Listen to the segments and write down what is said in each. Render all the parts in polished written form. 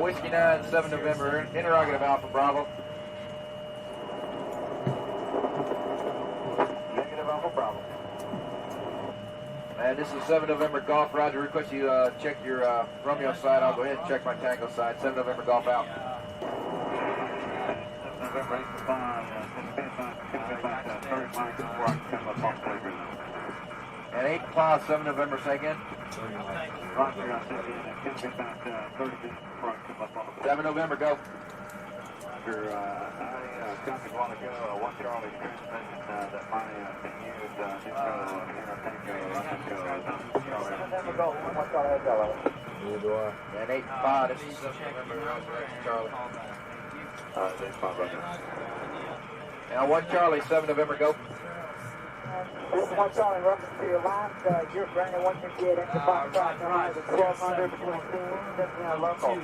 Whiskey 9, 7 November, interrogative Alpha Bravo. Negative Alpha Bravo. And this is 7 November Golf. Roger, request you check your Romeo side. I'll go ahead and check my Tango side. 7 November Golf out. 7 November 8 and 8 Cloud, 7 November, say again. 7 November, go. Roger, I copied a while ago, 1 Charlie transmission that my can use and 8 5, this is 7 November, Charlie. Now 1 Charlie, 7 November, go. This is 1 Charlie, reference to your last, you're Brandon, once you get into box size, 1200 between teams, and local.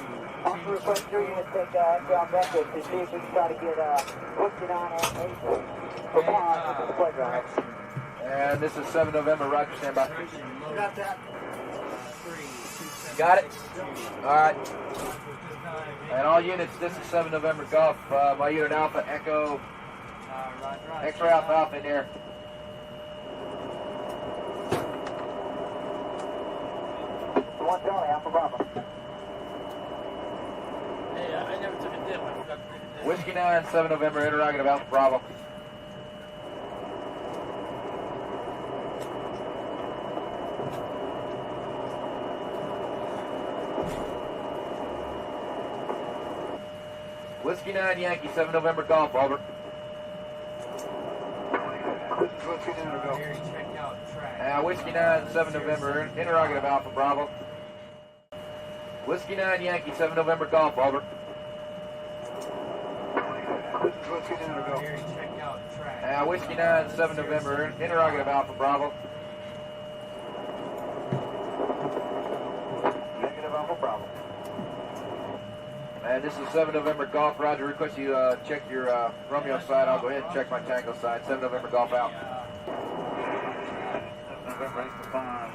Also request 3 units take inbound message to see if we can try to get Whiskey 9 and 8 for pause at the playground. And this is 7 November, Roger, stand by. Got that. Got it? Alright. And all units, this is 7 November Golf, my unit Alpha, Echo, X-ray Alpha, Alpha in there. One Charlie, Alpha Bravo. Yeah, I never took a dip. I forgot to take a dip. Whiskey 9, 7 November, interrogative Alpha Bravo. Whiskey 9, Yankee, 7 November Golf, over. This is Whiskey 9, go. Whiskey 9, 7 November, interrogative Alpha Bravo. Whiskey 9, Yankee, 7 November Golf, over. This is Whiskey 9, go. Whiskey 9, 7 November, interrogative Alpha Bravo. Negative Alpha Bravo. And this is 7 November Golf. Roger, request you check your Romeo side. I'll go ahead and check my Tango side. 7 November Golf out. 7 November 8 5,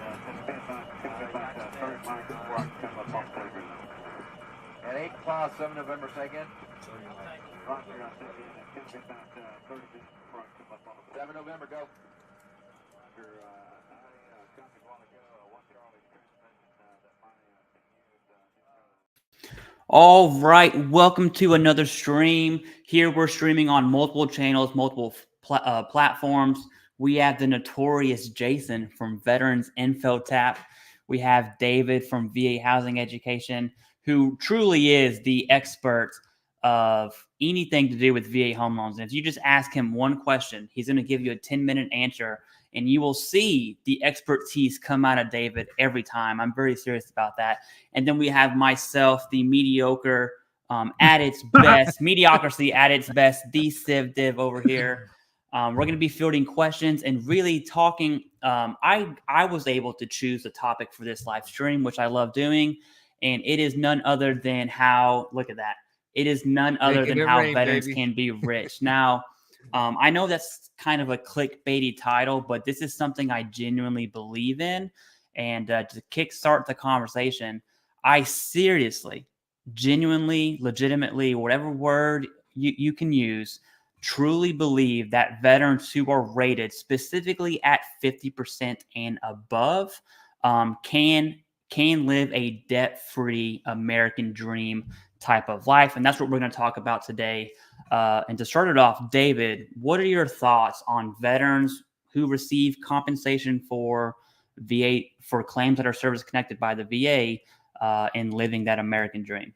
and 8 Cloud, 7 November, say again. 7 November, go. All right, welcome to another stream. Here we're streaming on multiple channels, multiple platforms. We have the notorious Jason from Veterans Info Tap. We have David from VA Housing Education, who truly is the expert of anything to do with VA home loans. And if you just ask him one question, he's going to give you a 10-minute answer, and you will see the expertise come out of David every time. I'm very serious about that. And then we have myself, the mediocre at its best, mediocrity at its best, the Civ Div over here. We're going to be fielding questions and really talking. I was able to choose the topic for this live stream, which I love doing. And it is none other than how, look at that. It is none other than how veterans can be rich. Now, I know that's kind of a clickbaity title, but this is something I genuinely believe in. And to kickstart the conversation, I seriously, genuinely, legitimately, whatever word you can use, truly believe that veterans who are rated specifically at 50% and above can live a debt-free American dream type of life. And that's what we're going to talk about today. And to start it off, David, what are your thoughts on veterans who receive compensation for VA for claims that are service connected by the VA and living that American dream?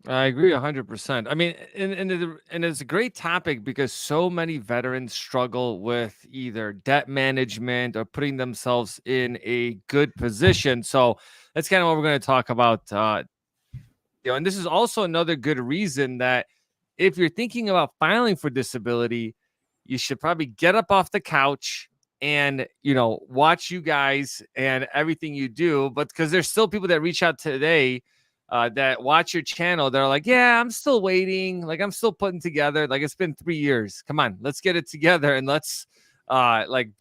I agree 100%. I mean, and it's a great topic because so many veterans struggle with either debt management or putting themselves in a good position. So that's kind of what we're going to talk about. And this is also another good reason that if you're thinking about filing for disability, you should probably get up off the couch and, watch you guys and everything you do. But because there's still people that reach out today that watch your channel, they're like, yeah, I'm still waiting. Like, I'm still putting together. Like, it's been 3 years. Come on, let's get it together and let's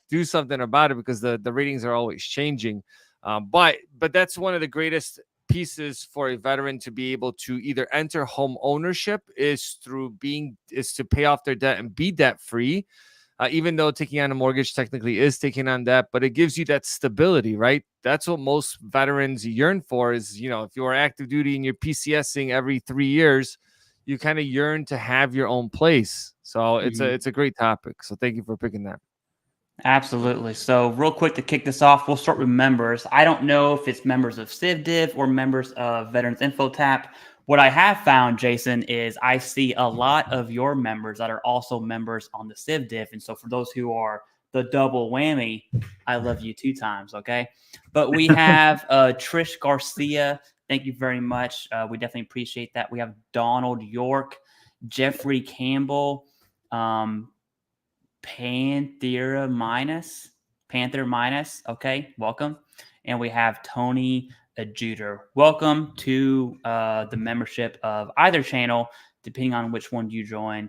do something about it because the ratings are always changing. But that's one of the greatest pieces for a veteran to be able to either enter home ownership is to pay off their debt and be debt free. Even though taking on a mortgage technically is taking on debt, but it gives you that stability, right? That's what most veterans yearn for is, if you are active duty and you're PCSing every 3 years, you kind of yearn to have your own place. So it's a great topic. So thank you for picking that. Absolutely. So real quick to kick this off, we'll start with members. I don't know if it's members of CivDiv or members of Veterans InfoTap. What I have found, Jason, is I see a lot of your members that are also members on the CivDiv. And so for those who are the double whammy, I love you 2 times, okay? But we have Trish Garcia. Thank you very much. We definitely appreciate that. We have Donald York, Jeffrey Campbell, Panther Minus. Okay, welcome. And we have Tony Ajuder. Welcome to the membership of either channel, depending on which one you join.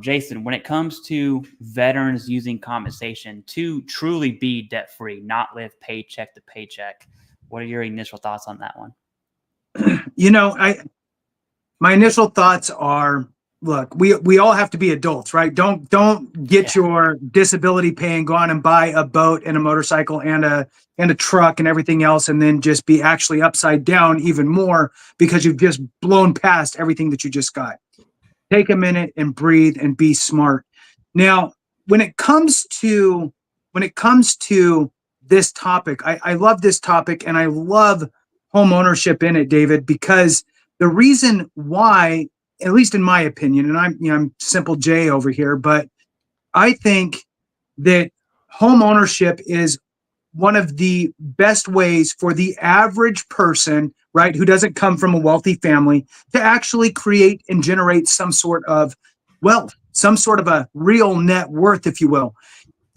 Jason, when it comes to veterans using compensation to truly be debt-free, not live paycheck to paycheck, what are your initial thoughts on that one? My initial thoughts are, look, we all have to be adults, right? Don't get your disability pay and go on and buy a boat and a motorcycle and a truck and everything else, and then just be actually upside down even more because you've just blown past everything that you just got. Take a minute and breathe and be smart. Now, when it comes to this topic, I love this topic, and I love home ownership in it, David, because the reason why, at least in my opinion, and I'm simple J over here, but I think that home ownership is one of the best ways for the average person, right, who doesn't come from a wealthy family, to actually create and generate some sort of wealth, some sort of a real net worth, if you will.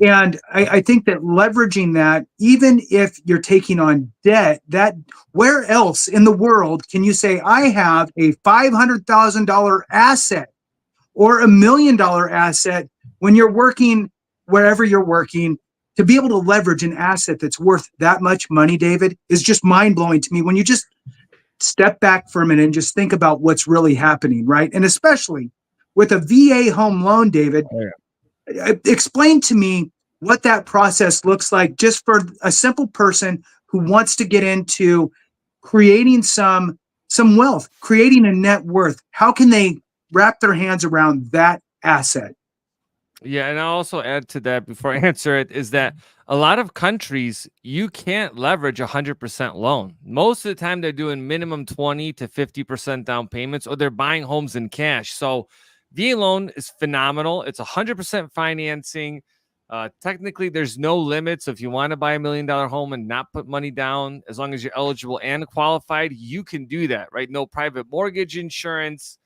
And I think that leveraging that, even if you're taking on debt, that where else in the world can you say, I have a $500,000 asset or $1 million asset when you're working wherever you're working? To be able to leverage an asset that's worth that much money, David, is just mind blowing to me when you just step back for a minute and just think about what's really happening, right? And especially with a VA home loan, David. Oh, yeah. Explain to me what that process looks like just for a simple person who wants to get into creating some wealth, creating a net worth. How can they wrap their hands around that asset? Yeah, and I'll also add to that before I answer it is that a lot of countries, you can't leverage 100% loan. Most of the time, they're doing minimum 20 to 50% down payments, or they're buying homes in cash. So VA loan is phenomenal. It's 100% financing. Technically, there's no limits. If you want to buy $1 million home and not put money down, as long as you're eligible and qualified, you can do that, right? No private mortgage insurance.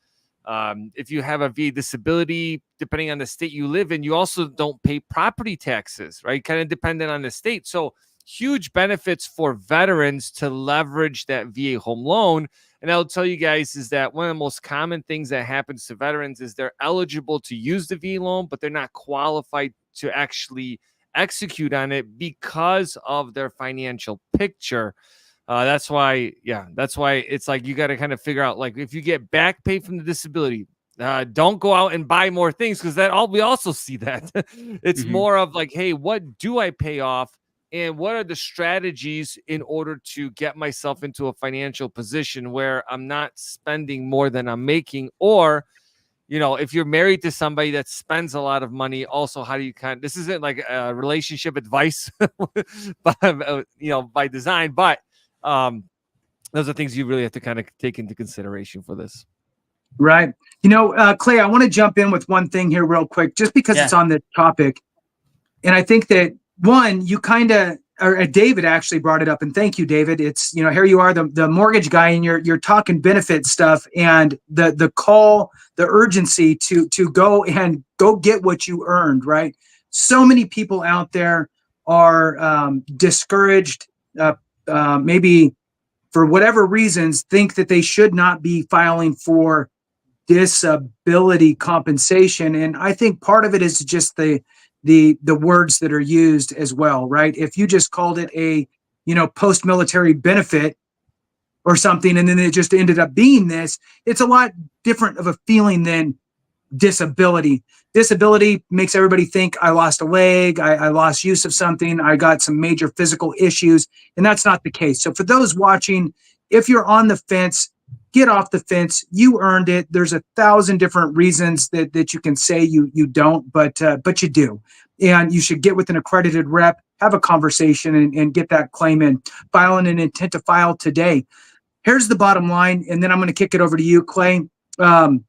If you have a VA disability, depending on the state you live in, you also don't pay property taxes, right? Kind of dependent on the state. So huge benefits for veterans to leverage that VA home loan. And I'll tell you guys is that one of the most common things that happens to veterans is they're eligible to use the VA loan, but they're not qualified to actually execute on it because of their financial picture. That's why it's like you got to kind of figure out, like, if you get back pay from the disability, don't go out and buy more things, because we also see that. It's more of like, hey, what do I pay off? And what are the strategies in order to get myself into a financial position where I'm not spending more than I'm making? Or, if you're married to somebody that spends a lot of money, also, how do you this isn't like a relationship advice, but, by design, but those are things you really have to kind of take into consideration for this. Right. Clay, I want to jump in with one thing here real quick, just because it's on this topic. And I think that one, you kind of, or David actually brought it up, and thank you, David. It's, here you are, the mortgage guy, and you're talking benefit stuff, and the call, the urgency to go get what you earned, right? So many people out there are discouraged, maybe for whatever reasons, think that they should not be filing for disability compensation. And I think part of it is just the words that are used as well, right? If you just called it a, post-military benefit, or something, and then it just ended up being this. It's a lot different of a feeling than disability. Disability makes everybody think I lost a leg, I lost use of something, I got some major physical issues, and that's not the case. So for those watching, if you're on the fence, get off the fence. You earned it. There's 1,000 different reasons that you can say you don't, but you do. And you should get with an accredited rep, have a conversation, and get that claim in. File an intent to file today. Here's the bottom line, and then I'm going to kick it over to you, Clay. A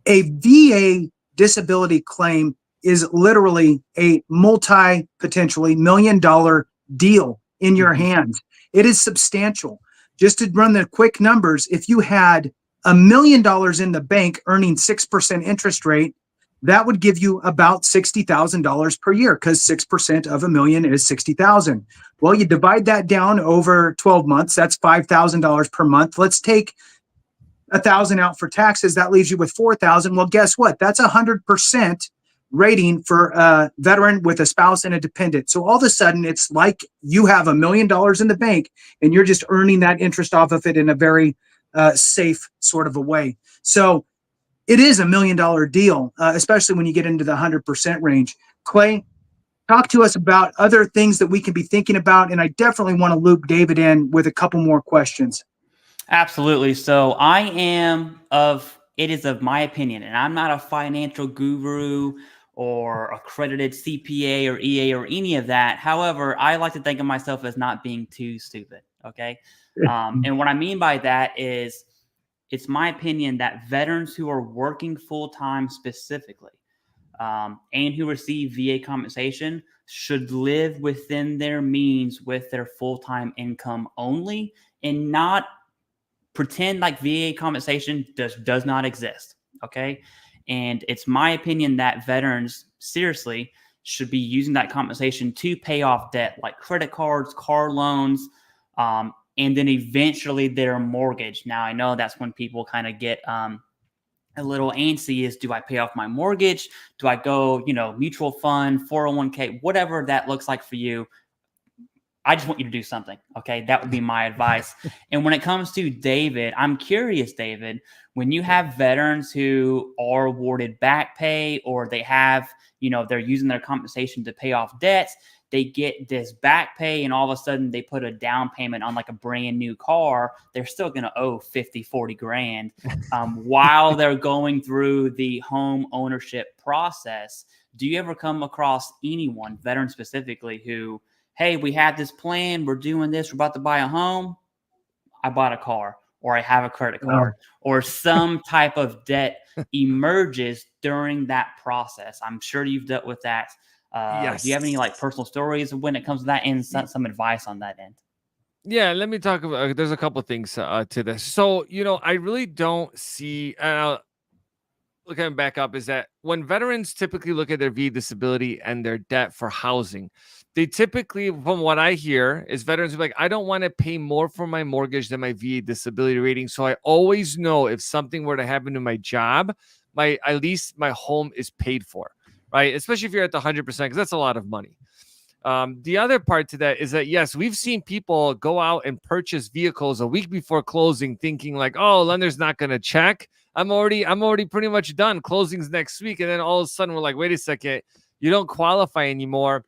VA disability claim is literally a potentially $1 million deal in your hands. It is substantial. Just to run the quick numbers, if you had $1 million in the bank earning 6% interest rate, that would give you about $60,000 per year, because 6% of $1 million is 60,000. Well, you divide that down over 12 months. That's $5,000 per month. Let's take 1,000 out for taxes. That leaves you with 4,000. Well, guess what? That's 100% rating for a veteran with a spouse and a dependent. So all of a sudden, it's like you have $1 million in the bank, and you're just earning that interest off of it in a very safe sort of a way. So it is $1 million deal, especially when you get into the 100% range. Clay, talk to us about other things that we can be thinking about, and I definitely want to loop David in with a couple more questions. Absolutely. So it is of my opinion, and I'm not a financial guru or accredited CPA or EA or any of that. However, I like to think of myself as not being too stupid. Okay. And what I mean by that is, it's my opinion that veterans who are working full-time specifically, and who receive VA compensation should live within their means with their full-time income only, and not pretend like VA compensation does not exist. Okay. And it's my opinion that veterans seriously should be using that compensation to pay off debt, like credit cards, car loans, and then eventually their mortgage. Now, I know that's when people kind of get a little antsy, is, do I pay off my mortgage? Do I go, mutual fund, 401k, whatever that looks like for you? I just want you to do something. Okay. That would be my advice. And when it comes to David, I'm curious, David, when you have veterans who are awarded back pay, or they have, they're using their compensation to pay off debts, they get this back pay, and all of a sudden they put a down payment on like a brand new car, they're still going to owe 50, 40 grand while they're going through the home ownership process. Do you ever come across anyone, veteran specifically, who, hey, we had this plan, we're doing this, we're about to buy a home, I bought a car, or I have a credit card, or some type of debt emerges during that process? I'm sure you've dealt with that. Yes. Do you have any personal stories when it comes to that, and some advice on that end? Yeah, let me talk about. There's a couple things to this. So, I really don't see. Looking back up, is that when veterans typically look at their VA disability and their debt for housing, they typically, from what I hear, is veterans are like, I don't want to pay more for my mortgage than my VA disability rating. So I always know if something were to happen to my job, at least my home is paid for, right? Especially if you're at the 100%, because that's a lot of money. The other part to that is that, yes, we've seen people go out and purchase vehicles a week before closing, thinking like, oh, lender's not going to check. I'm already pretty much done. Closing's next week. And then all of a sudden we're like, wait a second, you don't qualify anymore.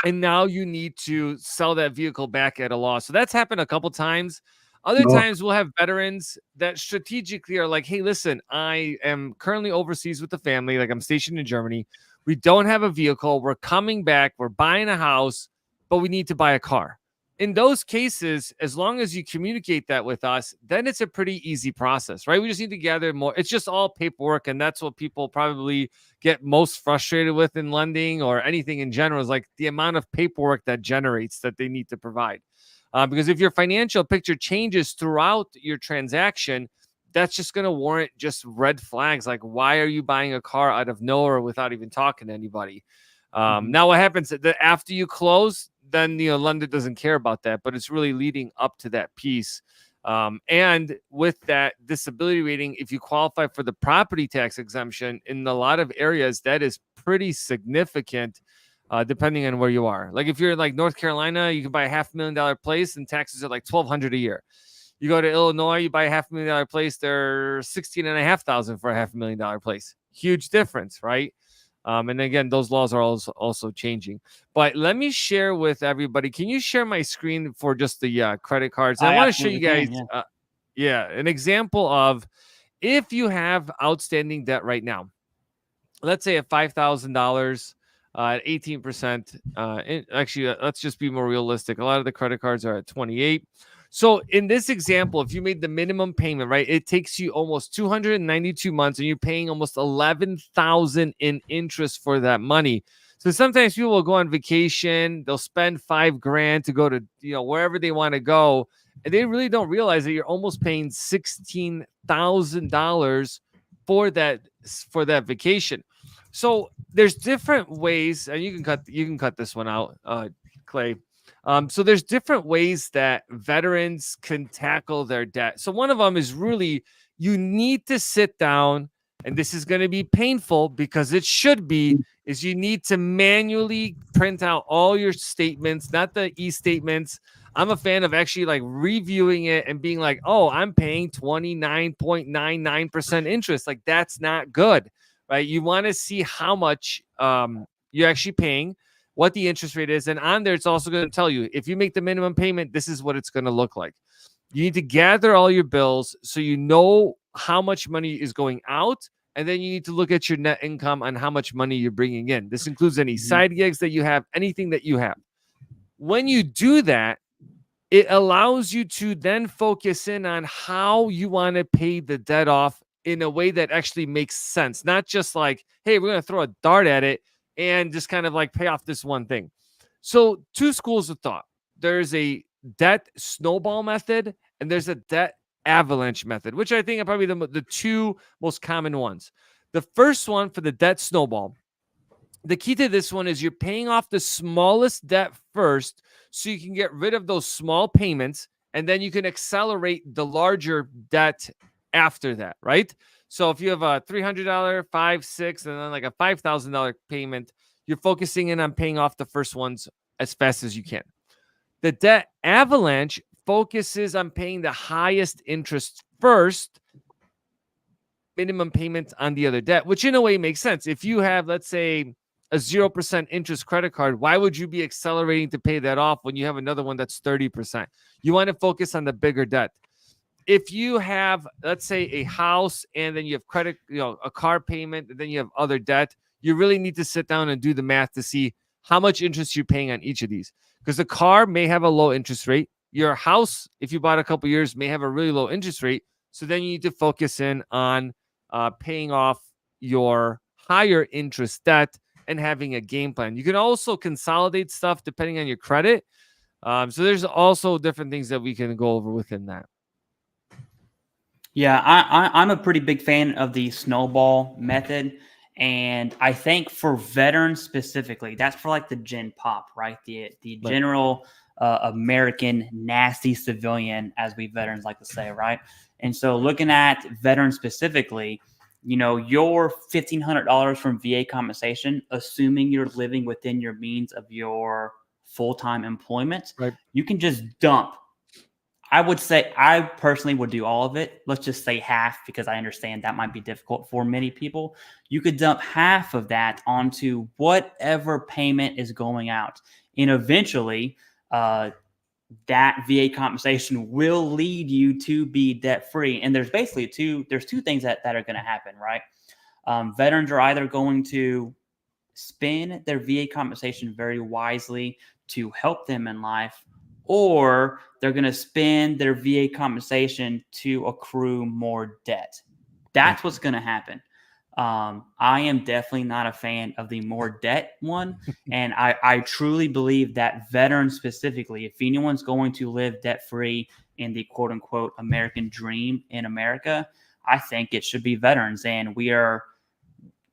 And now you need to sell that vehicle back at a loss. So that's happened a couple times. Other times we'll have veterans that strategically are like, hey, listen, I am currently overseas with the family. Like, I'm stationed in Germany. We don't have a vehicle. We're coming back. We're buying a house, but we need to buy a car. In those cases, as long as you communicate that with us, then it's a pretty easy process, right? We just need to gather more. It's just all paperwork. And that's what people probably get most frustrated with in lending or anything in general, is like the amount of paperwork that generates that they need to provide. Because if your financial picture changes throughout your transaction, that's just going to warrant just red flags. Like, why are you buying a car out of nowhere without even talking to anybody? Now, what happens that after you close, then lender doesn't care about that, but it's really leading up to that piece. And with that disability rating, if you qualify for the property tax exemption in a lot of areas, that is pretty significant. depending on where you are. Like if you're in like North Carolina, you can buy a $500,000 place and taxes are like $1,200 a year. You go to Illinois, you buy a $500,000 place, they're $16,500 for a $500,000 place. Huge difference, right? And again, those laws are also changing. But let me share with everybody. Can you share my screen for just the credit cards? I want to show you guys, an example of if you have outstanding debt right now. Let's say at $5,000 at 18%. Actually, let's just be more realistic. A lot of the credit cards are at 28. So in this example, if you made the minimum payment, right, it takes you almost 292 months and you're paying almost $11,000 in interest for that money. So sometimes people will go on vacation, they'll spend $5,000 to go to, wherever they want to go. And they really don't realize that you're almost paying $16,000 for that vacation. So there's different ways, and you can cut this one out, Clay. So there's different ways that veterans can tackle their debt. So one of them is really, you need to sit down, and this is going to be painful because it should be, is you need to manually print out all your statements, not the e-statements. I'm a fan of actually like reviewing it and being like, oh, I'm paying 29.99% interest. Like that's not good, right? You want to see how much you're actually paying, what the interest rate is. And on there, it's also going to tell you, if you make the minimum payment, this is what it's going to look like. You need to gather all your bills so you know how much money is going out. And then you need to look at your net income on how much money you're bringing in. This includes any side gigs that you have, anything that you have. When you do that, it allows you to then focus in on how you want to pay the debt off in a way that actually makes sense. Not just like, hey, we're going to throw a dart at it and just kind of like pay off this one thing. So 2 schools of thought. There's a debt snowball method and there's a debt avalanche method, which I think are probably the 2 most common ones. The first one, for the debt snowball, the key to this one is you're paying off the smallest debt first so you can get rid of those small payments, and then you can accelerate the larger debt after that, right? So if you have a $300, $500, $600, and then like a $5,000 payment, you're focusing in on paying off the first ones as fast as you can. The debt avalanche focuses on paying the highest interest first, minimum payments on the other debt, which in a way makes sense. If you have, let's say, a 0% interest credit card, why would you be accelerating to pay that off when you have another one that's 30%? You want to focus on the bigger debt. If you have, let's say, a house and then you have credit, a car payment, and then you have other debt, you really need to sit down and do the math to see how much interest you're paying on each of these. Because the car may have a low interest rate. Your house, if you bought a couple years, may have a really low interest rate. So then you need to focus in on paying off your higher interest debt and having a game plan. You can also consolidate stuff depending on your credit. So there's also different things that we can go over within that. Yeah, I'm a pretty big fan of the snowball method. And I think for veterans specifically, that's for like the gen pop, right? The general American nasty civilian, as we veterans like to say, right? And so looking at veterans specifically, your $1,500 from VA compensation, assuming you're living within your means of your full-time employment, right, you can just dump. I would say I personally would do all of it. Let's just say half, because I understand that might be difficult for many people. You could dump half of that onto whatever payment is going out. And eventually, that VA compensation will lead you to be debt-free. And there's basically two things that are going to happen, right? Veterans are either going to spend their VA compensation very wisely to help them in life, or they're going to spend their VA compensation to accrue more debt. That's what's going to happen. I am definitely not a fan of the more debt one. And I truly believe that veterans specifically, if anyone's going to live debt-free in the quote unquote American dream in America, I think it should be veterans. And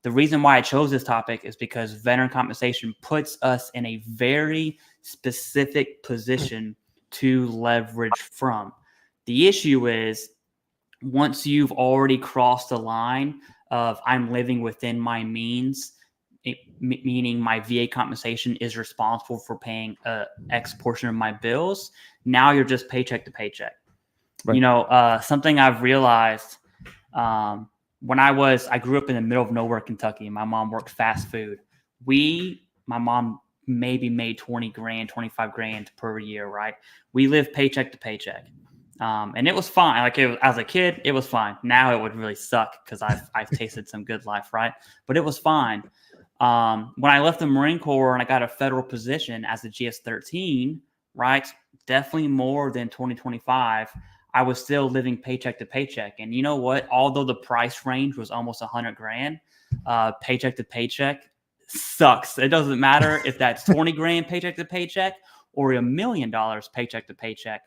the reason why I chose this topic is because veteran compensation puts us in a very specific position to leverage from. The issue is, once you've already crossed the line of I'm living within my means meaning my VA compensation is responsible for paying X portion of my bills. Now you're just paycheck to paycheck. Right. You know, something I've realized when I grew up in the middle of nowhere, Kentucky. My mom worked fast food. My mom maybe made 20 grand, 25 grand per year, right? We lived paycheck to paycheck. And it was fine. Like as a kid, it was fine. Now it would really suck because I've tasted some good life, right? But it was fine. When I left the Marine Corps and I got a federal position as a GS-13, right? Definitely more than 2025. I was still living paycheck to paycheck. And you know what? Although the price range was almost 100 grand, paycheck to paycheck sucks. It doesn't matter if that's 20 grand paycheck to paycheck or $1 million paycheck to paycheck.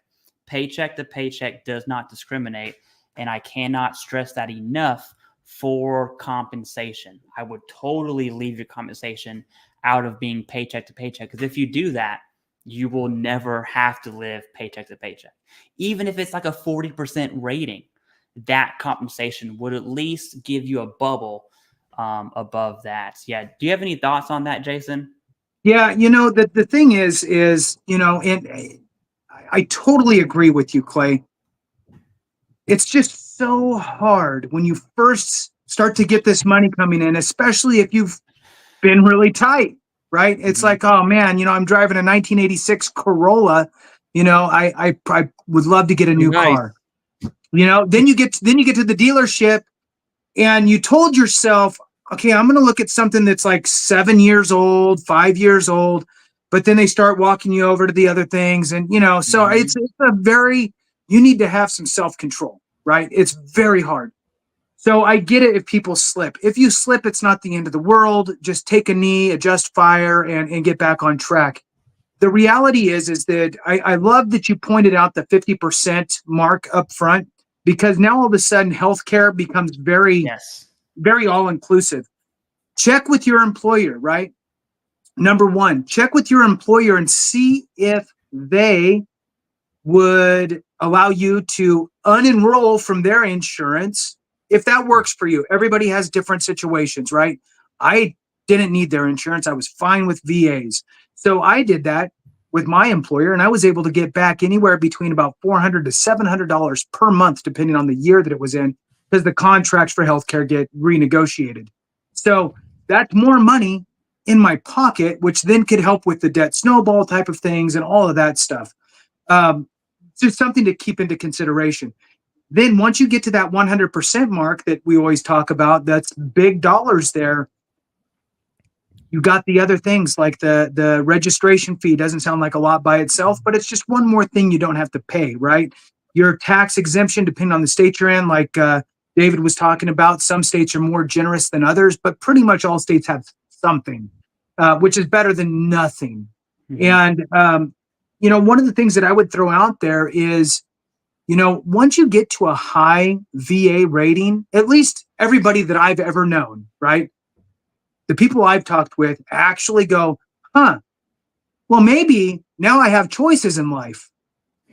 Paycheck to paycheck does not discriminate. And I cannot stress that enough for compensation. I would totally leave your compensation out of being paycheck to paycheck. Because if you do that, you will never have to live paycheck to paycheck. Even if it's like a 40% rating, that compensation would at least give you a bubble above that. Yeah. Do you have any thoughts on that, Jason? Yeah, you know, the thing is, you know, and I totally agree with you, Clay. It's just so hard when you first start to get this money coming in, especially if you've been really tight, right? It's like, oh man, you know, I'm driving a 1986 Corolla. You know, I would love to get a new car. You know, then you get to the dealership and you told yourself, okay, I'm going to look at something that's like 7 years old, 5 years old, but then they start walking you over to the other things. And, you know, so it's you need to have some self-control, right? It's very hard. So I get it if people slip. If you slip, it's not the end of the world. Just take a knee, adjust fire, and get back on track. The reality is that I love that you pointed out the 50% mark up front, because now all of a sudden healthcare becomes very all-inclusive. Check with your employer, right? Number one, check with your employer and see if they would allow you to unenroll from their insurance if that works for you. Everybody has different situations, right? I didn't need their insurance. I was fine with VAs. So I did that with my employer, and I was able to get back anywhere between about $400 to $700 per month, depending on the year that it was in, because the contracts for healthcare get renegotiated. So that's more money in my pocket, which then could help with the debt snowball type of things and all of that stuff. Just something to keep into consideration. Then once you get to that 100% mark that we always talk about, that's big dollars there. You got the other things like the registration fee. Doesn't sound like a lot by itself, but it's just one more thing you don't have to pay, right? Your tax exemption, depending on the state you're in, like David was talking about, some states are more generous than others, but pretty much all states have something, which is better than nothing. And, you know, one of the things that I would throw out there is, you know, once you get to a high VA rating, at least everybody that I've ever known, right? The people I've talked with actually go, well, maybe now I have choices in life.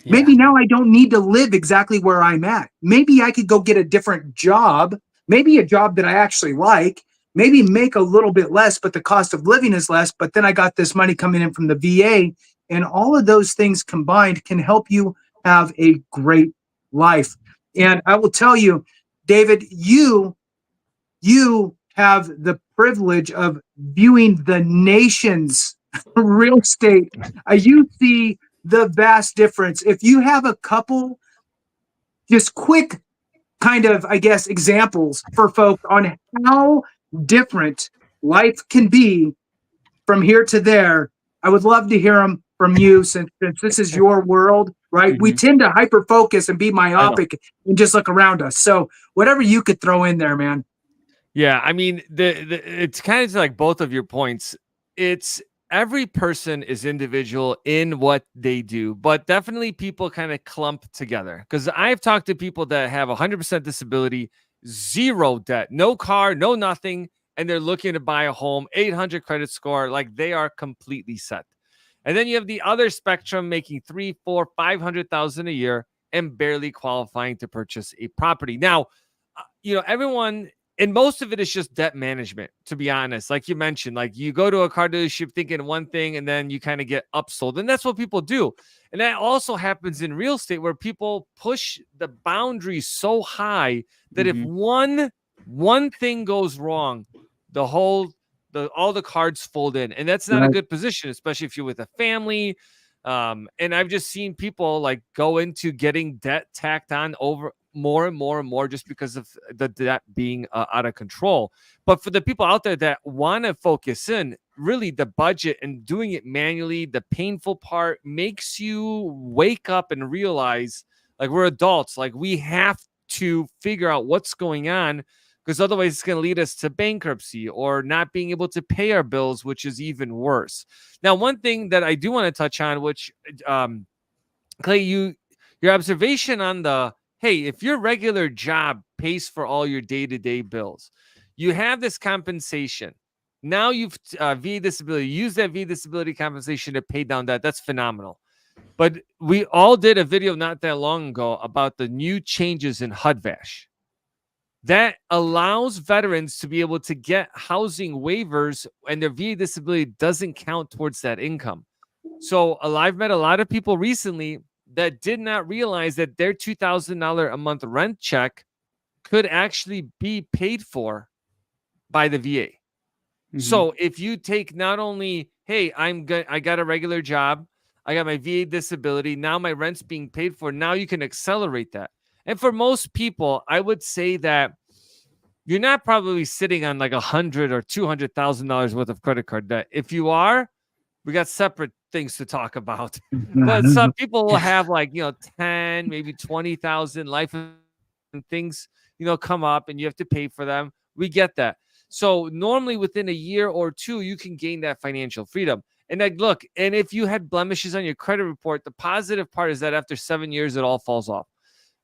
Yeah. Maybe now I don't need to live exactly where I'm at. Maybe I could go get a different job, maybe a job that I actually like, maybe make a little bit less, but the cost of living is less. But then I got this money coming in from the VA, and all of those things combined can help you have a great life. And I will tell you, David, you have the privilege of viewing the nation's real estate. You see the vast difference. If you have a couple just quick kind of, I guess, examples for folks on how different life can be from here to there, I would love to hear them from you, since this is your world, right? We tend to hyper focus and be myopic and just look around us. So whatever you could throw in there, man. Yeah, I mean, it's kind of like both of your points. It's every person is individual in what they do, but definitely people kind of clump together. Because I've talked to people that have 100% disability, zero debt, no car, no nothing, and they're looking to buy a home, 800 credit score, like they are completely set. And then you have the other spectrum making 300, 400, 500,000 a year and barely qualifying to purchase a property. Now, you know, everyone And most of it is just debt management, to be honest. Like you mentioned, like you go to a car dealership thinking one thing and then you kind of get upsold. And that's what people do. And that also happens in real estate where people push the boundaries so high that if one thing goes wrong, all the cards fold in. And that's not a good position, especially if you're with a family. And I've just seen people like go into getting debt tacked on over more and more and more just because of the debt being out of control. But for the people out there that want to focus in, really the budget and doing it manually, the painful part makes you wake up and realize like we're adults, like we have to figure out what's going on, because otherwise it's going to lead us to bankruptcy or not being able to pay our bills, which is even worse. Now, one thing that I do want to touch on, which Clay, your observation on the, hey, if your regular job pays for all your day-to-day bills, you have this compensation. Now you've VA disability, use that VA disability compensation to pay down debt. That's phenomenal. But we all did a video not that long ago about the new changes in HUD-VASH. That allows veterans to be able to get housing waivers and their VA disability doesn't count towards that income. So I've met a lot of people recently that did not realize that their $2,000 a month rent check could actually be paid for by the VA. So if you take not only, hey, I got a regular job, I got my VA disability, now my rent's being paid for, now you can accelerate that. And for most people, I would say that you're not probably sitting on like $100,000 or $200,000 worth of credit card debt. If you are, we got separate things to talk about. But some people will have like, 10, maybe 20,000 life and things, come up and you have to pay for them. We get that. So normally within a year or two, you can gain that financial freedom. And like, look, and if you had blemishes on your credit report, the positive part is that after 7 years, it all falls off.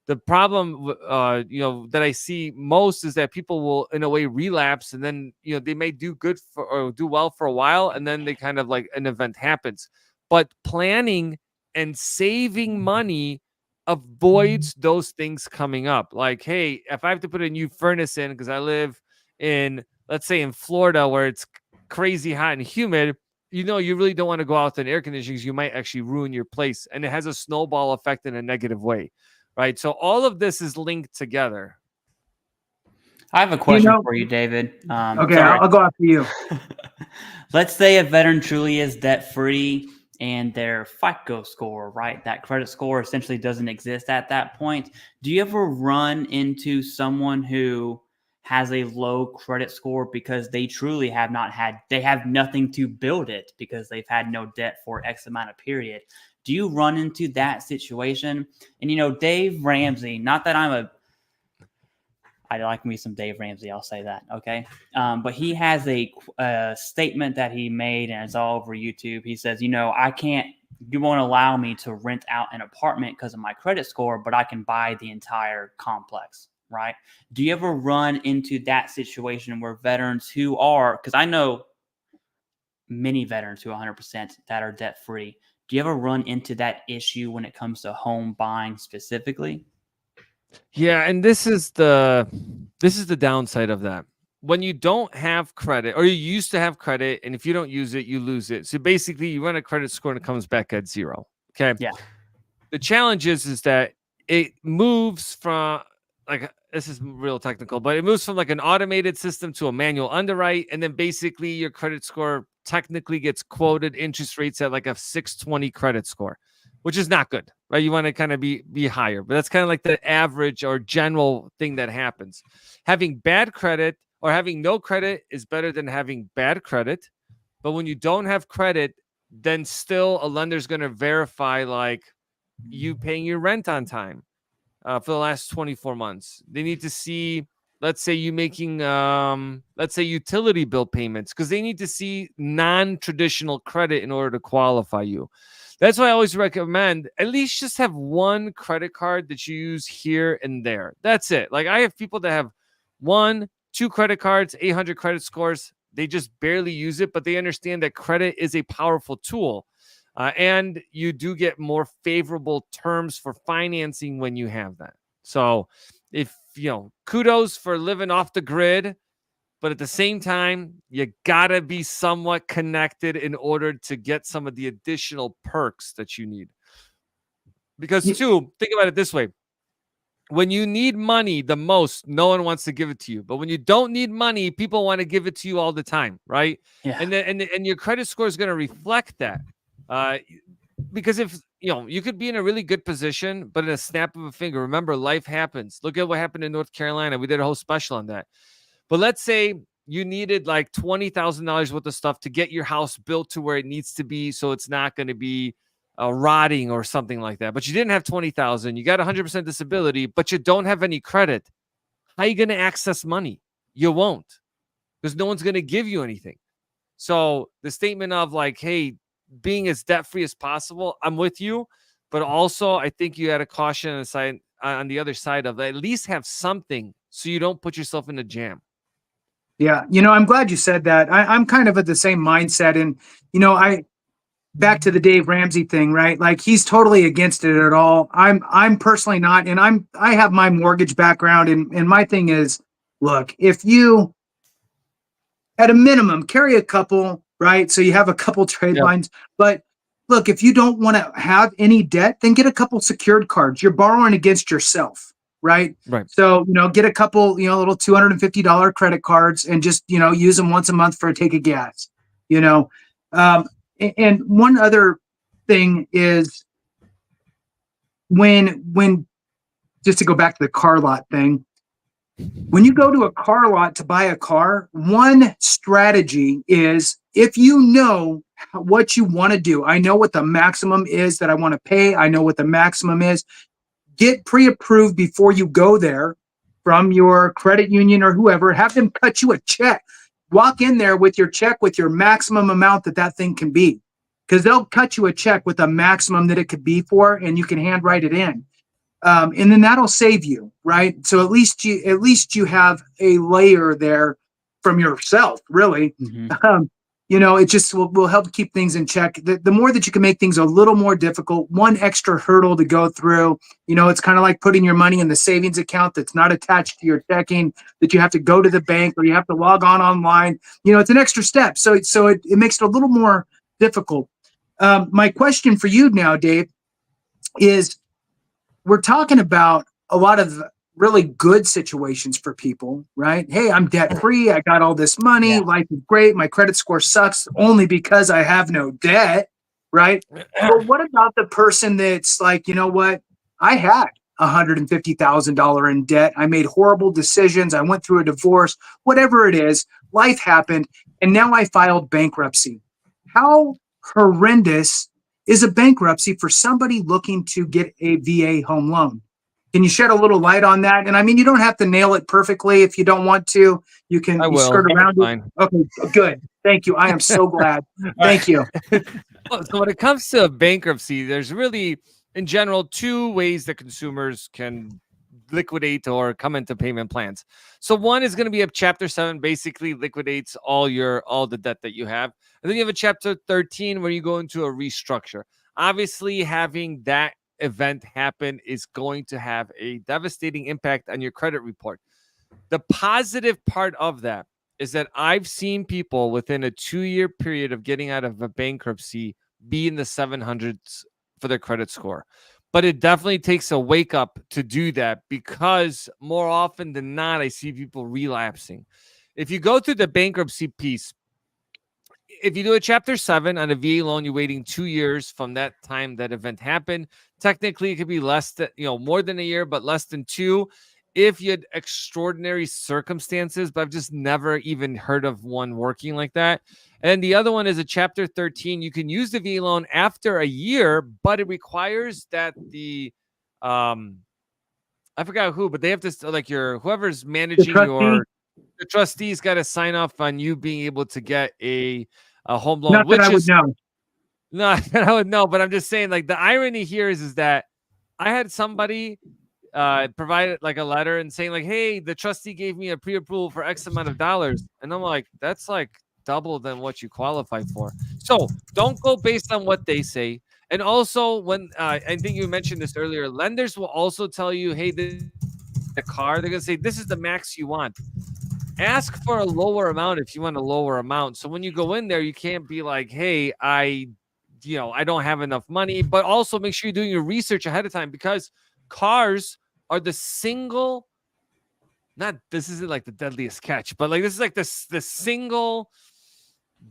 The problem, that I see most is that people will, in a way, relapse, and then they may do good or do well for a while, and then they kind of like an event happens. But planning and saving money avoids those things coming up. Like, hey, if I have to put a new furnace in because I live in, let's say, in Florida where it's crazy hot and humid, you really don't want to go out in air conditioning because you might actually ruin your place, and it has a snowball effect in a negative way. Right. So all of this is linked together. I have a question for you, David. Okay, I'll go after you. Let's say a veteran truly is debt-free and their FICO score, right? That credit score essentially doesn't exist at that point. Do you ever run into someone who has a low credit score because they truly have nothing to build it because they've had no debt for X amount of period? Do you run into that situation? And, Dave Ramsey, not that I like me some Dave Ramsey, I'll say that, okay? But he has a statement that he made, and it's all over YouTube. He says, you won't allow me to rent out an apartment because of my credit score, but I can buy the entire complex, right? Do you ever run into that situation where veterans who are, because I know many veterans who are 100% that are debt-free, do you ever run into that issue when it comes to home buying specifically? Yeah, and this is the downside of that. When you don't have credit, or you used to have credit, and if you don't use it, you lose it. So basically, you run a credit score and it comes back at zero. Okay. Yeah. The challenge is that it moves from, like, this is real technical, but it moves from like an automated system to a manual underwrite, and then basically your credit score technically gets quoted interest rates at like a 620 credit score, which is not good, right? You want to kind of be higher, but that's kind of like the average or general thing that happens. Having bad credit or having no credit is better than having bad credit. But when you don't have credit, then still a lender's going to verify like you paying your rent on time for the last 24 months. They need to see, let's say you making, let's say utility bill payments, because they need to see non-traditional credit in order to qualify you. That's why I always recommend at least just have one credit card that you use here and there. That's it. Like I have people that have 1, 2 credit cards, 800 credit scores. They just barely use it, but they understand that credit is a powerful tool. And you do get more favorable terms for financing when you have that. So if kudos for living off the grid. But at the same time, you gotta be somewhat connected in order to get some of the additional perks that you need. Because think about it this way. When you need money the most, no one wants to give it to you. But when you don't need money, people want to give it to you all the time, right? Yeah. And your credit score is going to reflect that. Because if you could be in a really good position, but in a snap of a finger, remember, life happens. Look at what happened in North Carolina. We did a whole special on that. But let's say you needed like $20,000 worth of stuff to get your house built to where it needs to be, so it's not going to be rotting or something like that. But you didn't have 20,000. You got 100% disability, but you don't have any credit. How are you going to access money? You won't, because no one's going to give you anything. So the statement of like, hey, being as debt free as possible, I'm with you. But also, I think you had a caution on the other side of at least have something so you don't put yourself in a jam. Yeah. I'm glad you said that. I'm kind of at the same mindset. And, back to the Dave Ramsey thing, right? Like, he's totally against it at all. I'm personally not. And I have my mortgage background, and my thing is, look, if you at a minimum carry a couple, right? So you have a couple trade lines, but look, if you don't want to have any debt, then get a couple secured cards. You're borrowing against yourself, right? Right. So, get a couple, little $250 credit cards and just, use them once a month for a take of gas, and one other thing is when just to go back to the car lot thing, when you go to a car lot to buy a car, one strategy is, if you know what you want to do, I know what the maximum is that I want to pay, I know what the maximum is, get pre-approved before you go there from your credit union or whoever. Have them cut you a check. Walk in there with your check with your maximum amount that thing can be, because they'll cut you a check with a maximum that it could be for, and you can handwrite it in. And then that'll save you, right? So at least you have a layer there from yourself, really. Mm-hmm. It just will help keep things in check. The more that you can make things a little more difficult, one extra hurdle to go through, it's kind of like putting your money in the savings account that's not attached to your checking, that you have to go to the bank or you have to log online. It's an extra step. So it makes it a little more difficult. My question for you now, Dave, is, we're talking about a lot of really good situations for people, right? Hey, I'm debt free. I got all this money. Yeah. Life is great. My credit score sucks only because I have no debt, right? But what about the person that's like, you know what? I had $150,000 in debt. I made horrible decisions. I went through a divorce, whatever it is. Life happened. And now I filed bankruptcy. How horrendous is a bankruptcy for somebody looking to get a VA home loan? Can you shed a little light on that? And I mean, you don't have to nail it perfectly if you don't want to. You can skirt around it. Okay, good. Thank you. I am so glad. Thank you. So when it comes to bankruptcy, there's really, in general, two ways that consumers can liquidate or come into payment plans. So one is going to be a Chapter 7, basically liquidates all the debt that you have. And then you have a Chapter 13 where you go into a restructure. Obviously, having that event happen is going to have a devastating impact on your credit report. The positive part of that is that I've seen people within a 2-year period of getting out of a bankruptcy be in the 700s for their credit score. But it definitely takes a wake up to do that, because more often than not, I see people relapsing. If you go through the bankruptcy piece, if you do a Chapter 7 on a VA loan, you're waiting 2 years from that time that event happened. Technically, it could be less than, more than a year, but less than 2 if you had extraordinary circumstances. But I've just never even heard of one working like that. And the other one is a Chapter 13. You can use the VA loan after a year, but it requires that I forgot who, but they have to, like, whoever's managing the trustees got to sign off on you being able to get a home loan. Not that I would know. No, I would know, but I'm just saying, like, the irony here is that I had somebody provided like a letter and saying like, hey, the trustee gave me a pre-approval for X amount of dollars. And I'm like, that's like double than what you qualified for. So don't go based on what they say. And also, when I think you mentioned this earlier, lenders will also tell you, hey, this the car, they're going to say, this is the max you want. Ask for a lower amount if you want a lower amount. So when you go in there, you can't be like, hey, I don't have enough money, but also make sure you're doing your research ahead of time, because cars are the single, this isn't like the deadliest catch, but like this is like the single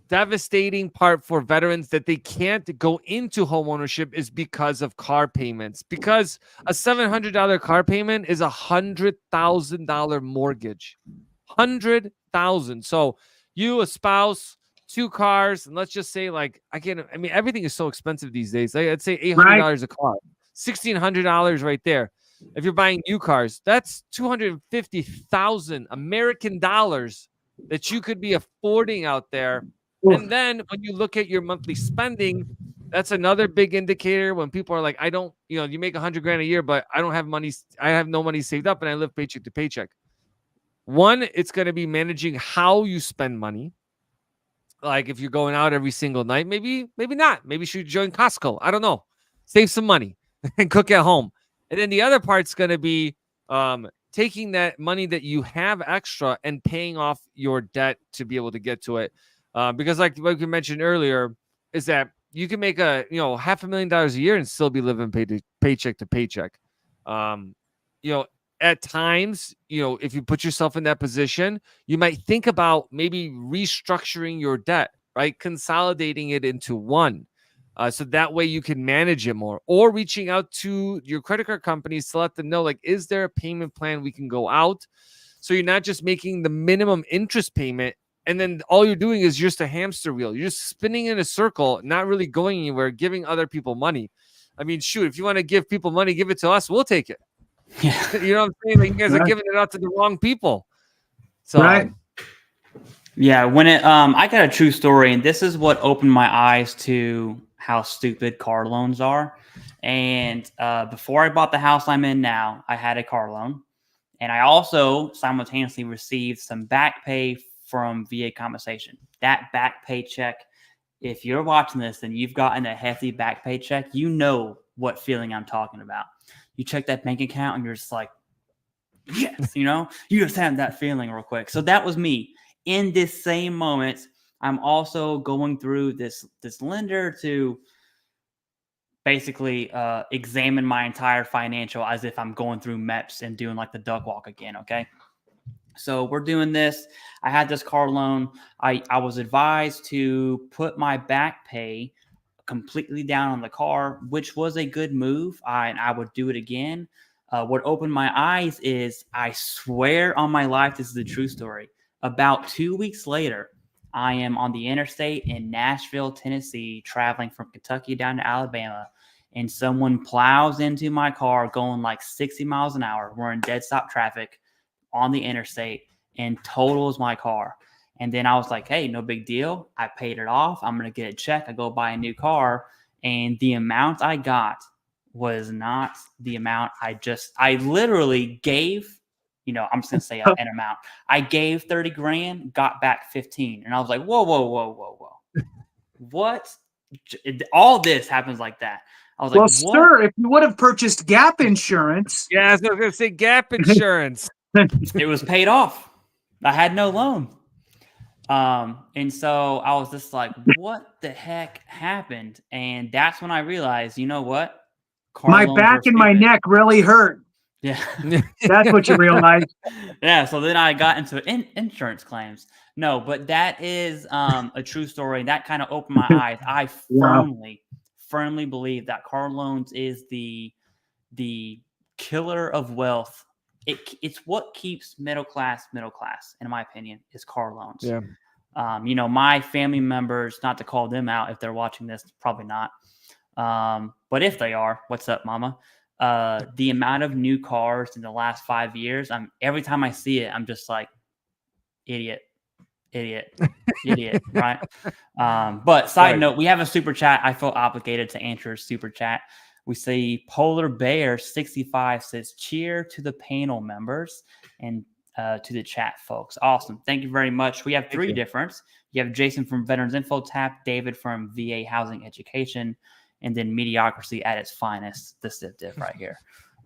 devastating part for veterans that they can't go into home ownership is because of car payments. Because a $700 car payment is $100,000 mortgage. 100,000. So you, a spouse, 2 cars, and let's just say everything is so expensive these days. I'd say $800 a car, $1,600 right there. If you're buying new cars, that's 250,000 American dollars that you could be affording out there. And then when you look at your monthly spending, that's another big indicator when people are like, I don't, you make $100,000 a year, but I don't have money. I have no money saved up and I live paycheck to paycheck. One, it's going to be managing how you spend money. Like if you're going out every single night, maybe not. Maybe you should join Costco. I don't know. Save some money and cook at home. And then the other part's going to be taking that money that you have extra and paying off your debt to be able to get to it. Because like you mentioned earlier, is that you can make $500,000 a year and still be living paycheck to paycheck. At times, if you put yourself in that position, you might think about maybe restructuring your debt, right? Consolidating it into one. So that way you can manage it more, or reaching out to your credit card companies to let them know, like, is there a payment plan we can go out? So you're not just making the minimum interest payment, and then all you're doing is just a hamster wheel. You're just spinning in a circle, not really going anywhere, giving other people money. I mean, shoot, if you want to give people money, give it to us. We'll take it. Yeah. You know what I'm saying? Like, you guys are giving it out to the wrong people. So, right. Yeah, when I got a true story, and this is what opened my eyes to how stupid car loans are. And before I bought the house I'm in now, I had a car loan, and I also simultaneously received some back pay from VA compensation. That back pay check, if you're watching this and you've gotten a hefty back pay check, you know what feeling I'm talking about. You check that bank account and you're just like, yes, you just have that feeling real quick. So that was me. In this same moment, I'm also going through this lender to basically examine my entire financial as if I'm going through MEPS and doing like the duck walk again. Okay. So we're doing this. I had this car loan. I was advised to put my back pay completely down on the car, which was a good move. I would do it again. What opened my eyes is, I swear on my life, this is a true story. About 2 weeks later, I am on the interstate in Nashville, Tennessee, traveling from Kentucky down to Alabama, and someone plows into my car going like 60 miles an hour. We're in dead stop traffic on the interstate and totals my car. And then I was like, hey, no big deal. I paid it off. I'm going to get a check. I go buy a new car. And the amount I got was not the amount I literally gave, I'm just going to say an amount. I gave 30 grand, got back 15. And I was like, whoa. What? All this happens like that. I was like, Well, what? sir, if you would have purchased gap insurance. Yeah, I was going to say gap insurance. It was paid off. I had no loan. And so I was just like, what the heck happened? And that's when I realized, you know what? My back and my neck really hurt. Yeah. That's what you realized. Yeah. So then I got into insurance claims. No, but that is a true story. That kind of opened my eyes. I firmly believe that car loans is the killer of wealth. It's what keeps middle class, in my opinion, is car loans. Yeah. My family members, not to call them out if they're watching this, probably not. But if they are, what's up, mama? The amount of new cars in the last 5 years, every time I see it, I'm just like, idiot, right? But side note, we have a super chat. I feel obligated to answer a super chat. We see Polar Bear 65 says, cheer to the panel members and to the chat folks. Awesome. Thank you very much. We have three differents. You have Jason from Veterans Info Tap, David from VA Housing Education, and then Mediocrity at its finest, the Stiff Diff right here.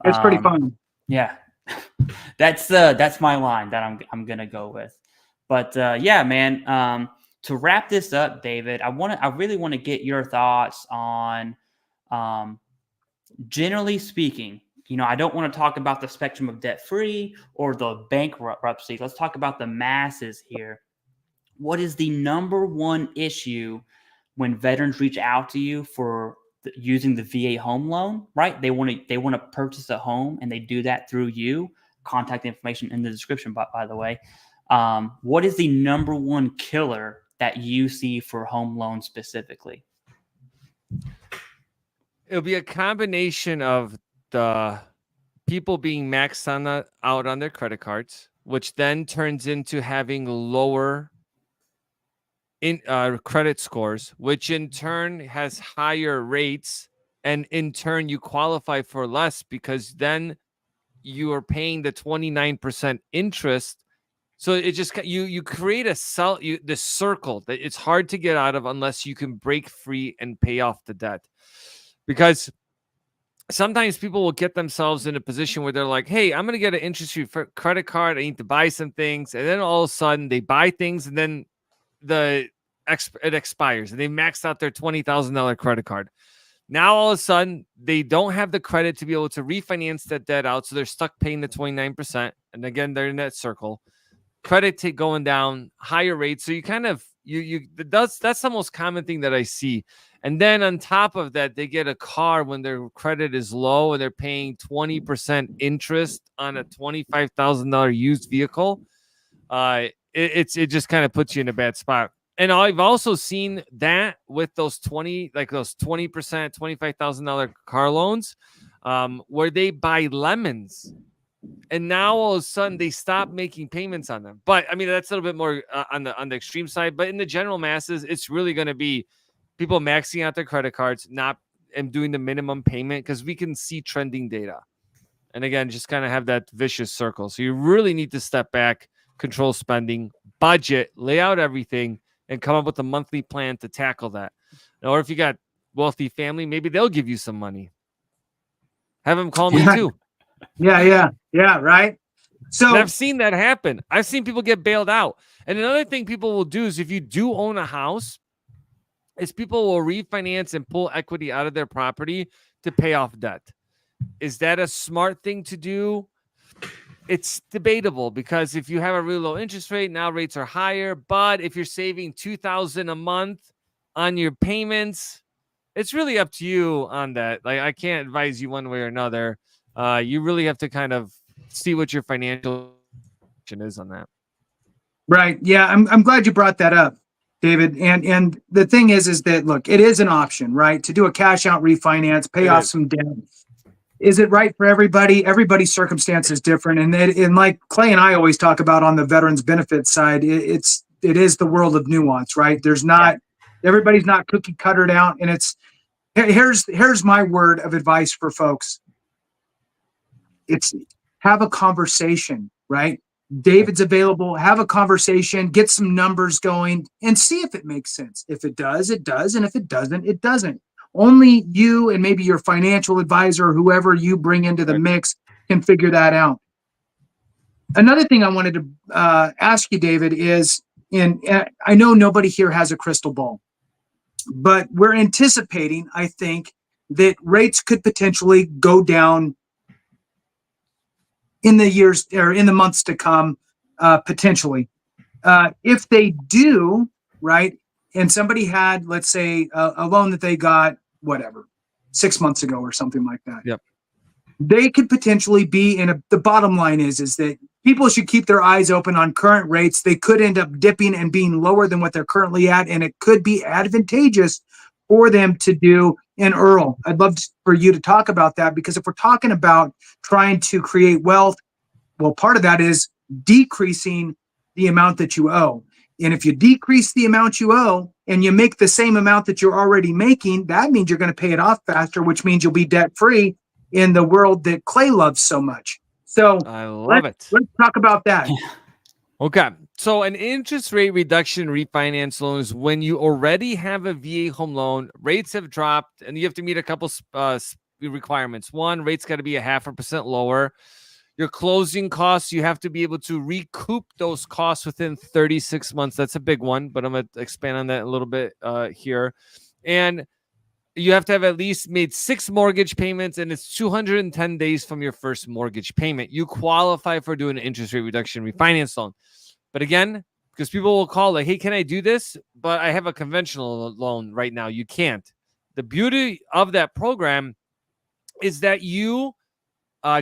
It's pretty fun. Yeah. That's my line that I'm gonna go with. But yeah, man. To wrap this up, David, I really want to get your thoughts on, um, generally speaking. I don't want to talk about the spectrum of debt free or the bankruptcy. Let's talk about the masses here. What is the number one issue when veterans reach out to you for using the VA home loan? Right? They want to purchase a home, and they do that through you. Contact information in the description, by the way. What is the number one killer that you see for home loans specifically? It'll be a combination of the people being out on their credit cards, which then turns into having lower credit scores, which in turn has higher rates, and in turn you qualify for less because then you are paying the 29% interest. So it just you create this circle that it's hard to get out of unless you can break free and pay off the debt. Because sometimes people will get themselves in a position where they're like, hey, I'm going to get an interest-free credit card. I need to buy some things. And then all of a sudden they buy things, and then it expires, and they maxed out their $20,000 credit card. Now, all of a sudden, they don't have the credit to be able to refinance that debt out. So they're stuck paying the 29%. And again, they're in that circle. Credit going down, higher rates. So you kind of, that's the most common thing that I see. And then on top of that, they get a car when their credit is low and they're paying 20% interest on a $25,000 used vehicle. It just kind of puts you in a bad spot. And I've also seen that with those 20% $25,000 car loans, where they buy lemons, and now all of a sudden they stop making payments on them. But I mean, that's a little bit more on the extreme side. But in the general masses, it's really going to be people maxing out their credit cards, and doing the minimum payment, because we can see trending data. And again, just kind of have that vicious circle. So you really need to step back, control spending, budget, lay out everything, and come up with a monthly plan to tackle that. Or if you got wealthy family, maybe they'll give you some money. Have them call me too. Yeah. Right. So and I've seen that happen. I've seen people get bailed out. And another thing people will do is, if you do own a house, is people will refinance and pull equity out of their property to pay off debt. Is that a smart thing to do? It's debatable, because if you have a really low interest rate, now rates are higher. But if you're saving $2,000 a month on your payments, it's really up to you on that. Like, I can't advise you one way or another. You really have to kind of see what your financial is on that. Right. Yeah. I'm glad you brought that up, David. And the thing is that, look, it is an option, right? To do a cash out refinance, pay off some debt. Is it right for everybody? Everybody's circumstance is different. And like Clay and I always talk about on the veterans benefits side, it is the world of nuance, right? Everybody's not cookie cuttered out. And here's my word of advice for folks. It's have a conversation, right? David's available. Have a conversation, get some numbers going, and see if it makes sense. If it does, it does. And if it doesn't, it doesn't. Only you and maybe your financial advisor or whoever you bring into the mix can figure that out. Another thing I wanted to ask you, David, is, and I know nobody here has a crystal ball, but we're anticipating, I think, that rates could potentially go down in the years or in the months to come, potentially. If they do, right, and somebody had, let's say, a loan that they got, whatever, 6 months ago or something like that. Yep. They could potentially be the bottom line is that people should keep their eyes open on current rates. They could end up dipping and being lower than what they're currently at, and it could be advantageous for them to do an IRRRL. I'd love for you to talk about that, because if we're talking about trying to create wealth, well, part of that is decreasing the amount that you owe. And if you decrease the amount you owe and you make the same amount that you're already making, that means you're going to pay it off faster, which means you'll be debt free in the world that Clay loves so much. So I love it. Let's talk about that. Okay. So an interest rate reduction refinance loan is when you already have a VA home loan, rates have dropped, and you have to meet a couple requirements. One, rates got to be 0.5% lower. Your closing costs, you have to be able to recoup those costs within 36 months. That's a big one, but I'm going to expand on that a little bit here. And you have to have at least made 6 mortgage payments, and it's 210 days from your first mortgage payment. You qualify for doing an interest rate reduction refinance loan. But again, because people will call like, hey, can I do this? But I have a conventional loan right now. You can't. The beauty of that program is that you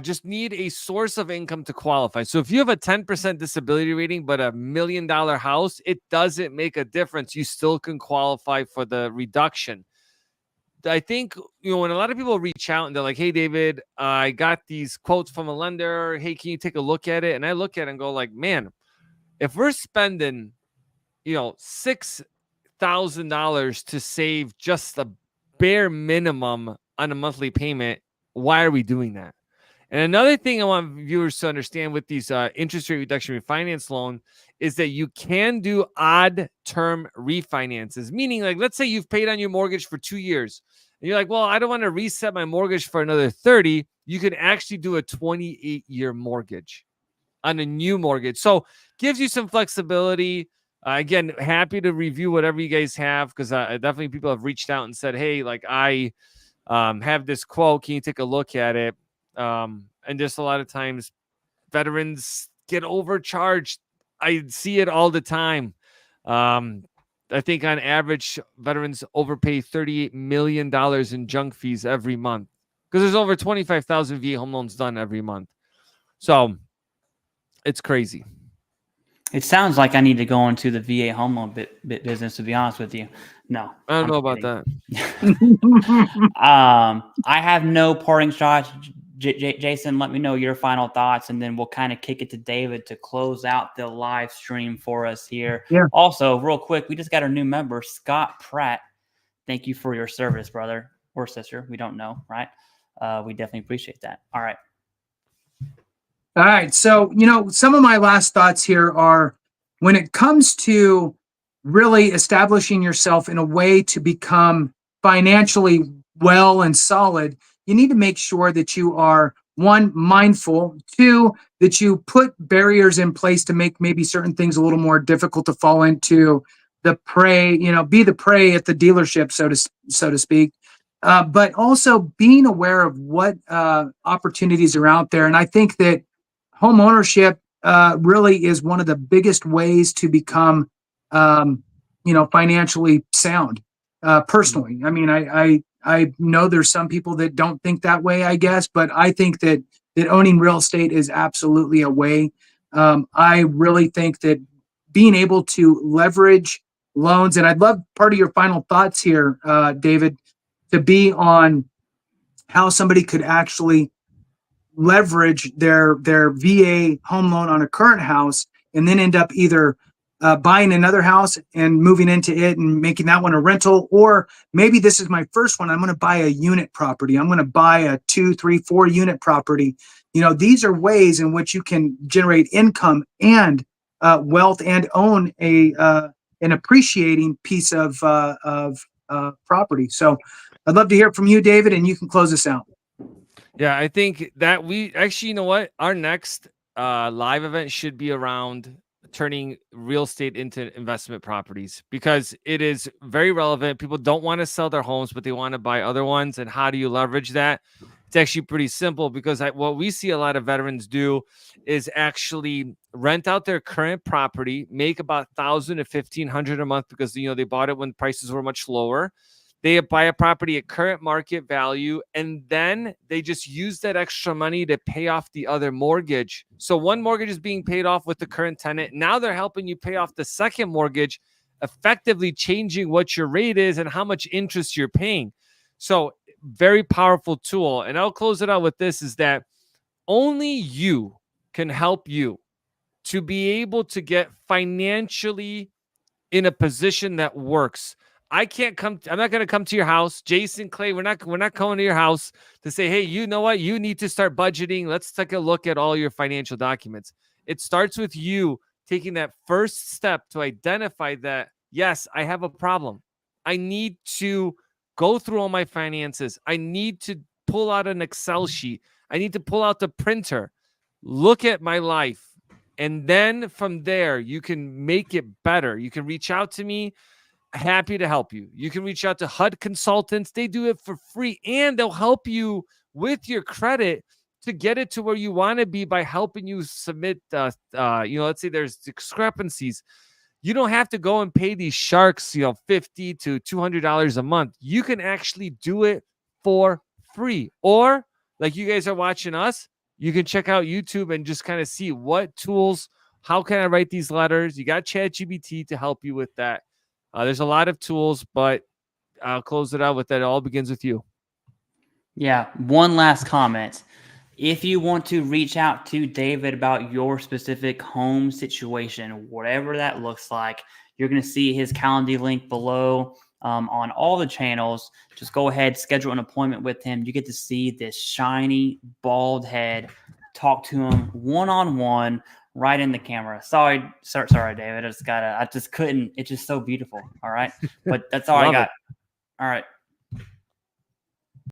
just need a source of income to qualify. So if you have a 10% disability rating, but $1 million house, it doesn't make a difference. You still can qualify for the reduction. I think, when a lot of people reach out and they're like, hey, David, I got these quotes from a lender. Hey, can you take a look at it? And I look at it and go like, man, if we're spending, $6,000 to save just a bare minimum on a monthly payment, why are we doing that? And another thing I want viewers to understand with these interest rate reduction refinance loan is that you can do odd term refinances, meaning like, let's say you've paid on your mortgage for 2 years and you're like, well, I don't want to reset my mortgage for another 30. You can actually do a 28-year mortgage on a new mortgage. So gives you some flexibility. Again, happy to review whatever you guys have, because definitely people have reached out and said, hey, like I have this quote. Can you take a look at it? And just a lot of times veterans get overcharged. I see it all the time. I think on average, veterans overpay $38 million in junk fees every month, because there's over 25,000 VA home loans done every month. So it's crazy. It sounds like I need to go into the VA home loan business, to be honest with you. No, I don't I'm know about kidding. that. I have no parting shots. Jason, let me know your final thoughts, and then we'll kind of kick it to David to close out the live stream for us here. Yeah. Also, real quick, we just got our new member, Scott Pratt. Thank you for your service, brother or sister. We don't know, right? We definitely appreciate that. All right. All right. So, some of my last thoughts here are, when it comes to really establishing yourself in a way to become financially well and solid, you need to make sure that you are, one, mindful, two, that you put barriers in place to make maybe certain things a little more difficult to fall into the prey, be the prey at the dealership, so to speak. But also being aware of what opportunities are out there. And I think that home ownership really is one of the biggest ways to become, financially sound. Personally, I mean, I know there's some people that don't think that way, I guess, but I think that owning real estate is absolutely a way. I really think that being able to leverage loans, and I'd love part of your final thoughts here, David, to be on how somebody could actually leverage their VA home loan on a current house, and then end up either buying another house and moving into it and making that one a rental, or maybe this is my first one. I'm going to buy a unit property. I'm going to buy a 2, 3, 4 unit property. These are ways in which you can generate income and wealth, and own an appreciating piece of property. So I'd love to hear from you, David, and you can close us out. Yeah, I think that we actually, our next live event should be around turning real estate into investment properties, because it is very relevant. People don't want to sell their homes, but they want to buy other ones. And how do you leverage that? It's actually pretty simple, because what we see a lot of veterans do is actually rent out their current property, make about $1,000 to $1,500 a month, because they bought it when prices were much lower. They buy a property at current market value, and then they just use that extra money to pay off the other mortgage. So one mortgage is being paid off with the current tenant. Now they're helping you pay off the second mortgage, effectively changing what your rate is and how much interest you're paying. So very powerful tool. And I'll close it out with this, is that only you can help you to be able to get financially in a position that works. I'm not going to come to your house. Jason, Clay, we're not coming to your house to say, hey, you know what? You need to start budgeting. Let's take a look at all your financial documents. It starts with you taking that first step to identify that, yes, I have a problem. I need to go through all my finances. I need to pull out an Excel sheet. I need to pull out the printer. look at my life. And then from there, you can make it better. You can reach out to me. Happy to help you. You can reach out to HUD consultants. They do it for free, and they'll help you with your credit to get it to where you want to be by helping you submit, let's say there's discrepancies. You don't have to go and pay these sharks, $50 to $200 a month. You can actually do it for free. Or like you guys are watching us, you can check out YouTube and just kind of see what tools, how can I write these letters? You got ChatGPT to help you with that. There's a lot of tools, but I'll close it out with that. It all begins with you. Yeah. One last comment. If you want to reach out to David about your specific home situation, whatever that looks like, you're going to see his calendar link below on all the channels. Just go ahead, schedule an appointment with him. You get to see this shiny, bald head, talk to him one-on-one right in the camera. Sorry, David. I just couldn't. It's just so beautiful. All right. But that's all I Love got. it. All right.